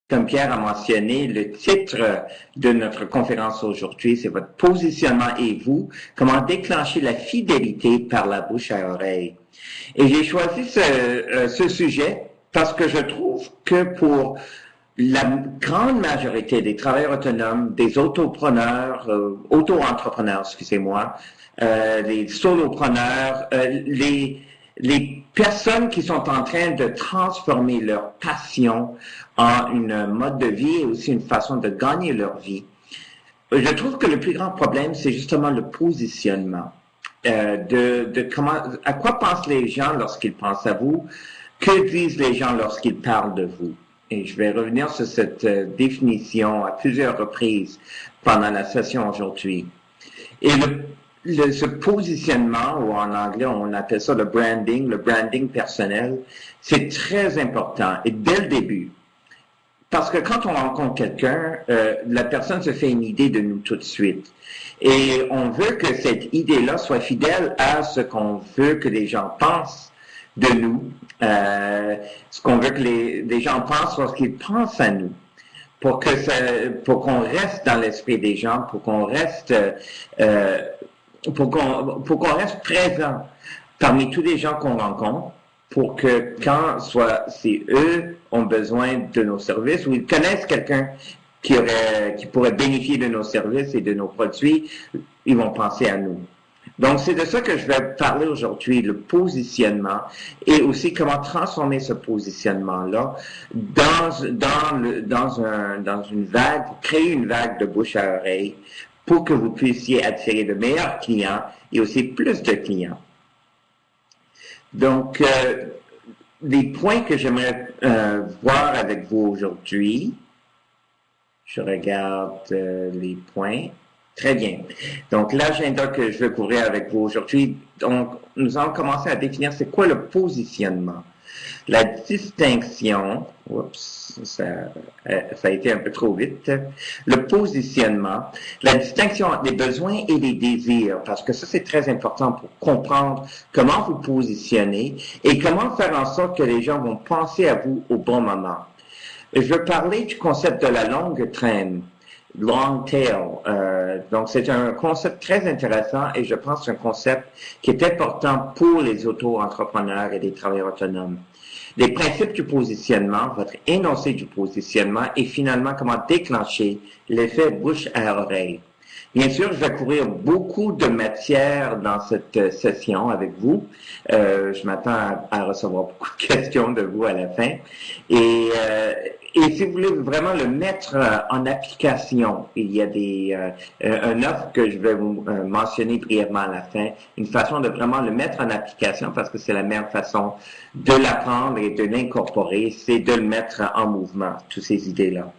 Comme Pierre a mentionné, le titre de notre conférence aujourd'hui, c'est votre positionnement et vous, comment déclencher la fidélité par la bouche à oreille. Et j'ai choisi ce sujet parce que je trouve que pour la grande majorité des travailleurs autonomes, des autopreneurs, auto-entrepreneurs, excusez-moi, les solopreneurs, les personnes qui sont en train de transformer leur passion en une mode de vie et aussi une façon de gagner leur vie. Je trouve que le plus grand problème, c'est justement le positionnement. De comment, à quoi pensent les gens lorsqu'ils pensent à vous? Que disent les gens lorsqu'ils parlent de vous? Et je vais revenir sur cette définition à plusieurs reprises pendant la session aujourd'hui. Et ce positionnement, ou en anglais on appelle ça le branding personnel, c'est très important. Et dès le début, parce que quand on rencontre quelqu'un, la personne se fait une idée de nous tout de suite. Et on veut que cette idée-là soit fidèle à ce qu'on veut que les gens pensent de nous, ce qu'on veut que les gens pensent lorsqu'ils pensent à nous, pour qu'on reste dans l'esprit des gens, pour qu'on reste reste présent parmi tous les gens qu'on rencontre, pour que quand soit si eux ont besoin de nos services ou ils connaissent quelqu'un qui pourrait bénéficier de nos services et de nos produits, ils vont penser à nous. Donc, c'est de ça que je vais parler aujourd'hui, le positionnement et aussi comment transformer ce positionnement-là dans une vague, créer une vague de bouche à oreille pour que vous puissiez attirer de meilleurs clients et aussi plus de clients. Donc, les points que j'aimerais voir avec vous aujourd'hui, je regarde les points. Très bien. Donc, l'agenda que je veux couvrir avec vous aujourd'hui, donc, nous allons commencer à définir c'est quoi le positionnement. La distinction, ça a été un peu trop vite. Le positionnement, la distinction entre les besoins et les désirs, parce que ça c'est très important pour comprendre comment vous positionnez et comment faire en sorte que les gens vont penser à vous au bon moment. Je veux parler du concept de la longue traîne. Long tail. Donc, c'est un concept très intéressant et je pense que c'est un concept qui est important pour les auto-entrepreneurs et les travailleurs autonomes. Les principes du positionnement, votre énoncé du positionnement et finalement comment déclencher l'effet bouche à oreille. Bien sûr, je vais couvrir beaucoup de matière dans cette session avec vous. Je m'attends à recevoir beaucoup de questions de vous à la fin. Et si vous voulez vraiment le mettre en application, il y a un offre que je vais vous mentionner brièvement à la fin, une façon de vraiment le mettre en application parce que c'est la meilleure façon de l'apprendre et de l'incorporer, c'est de le mettre en mouvement, toutes ces idées-là.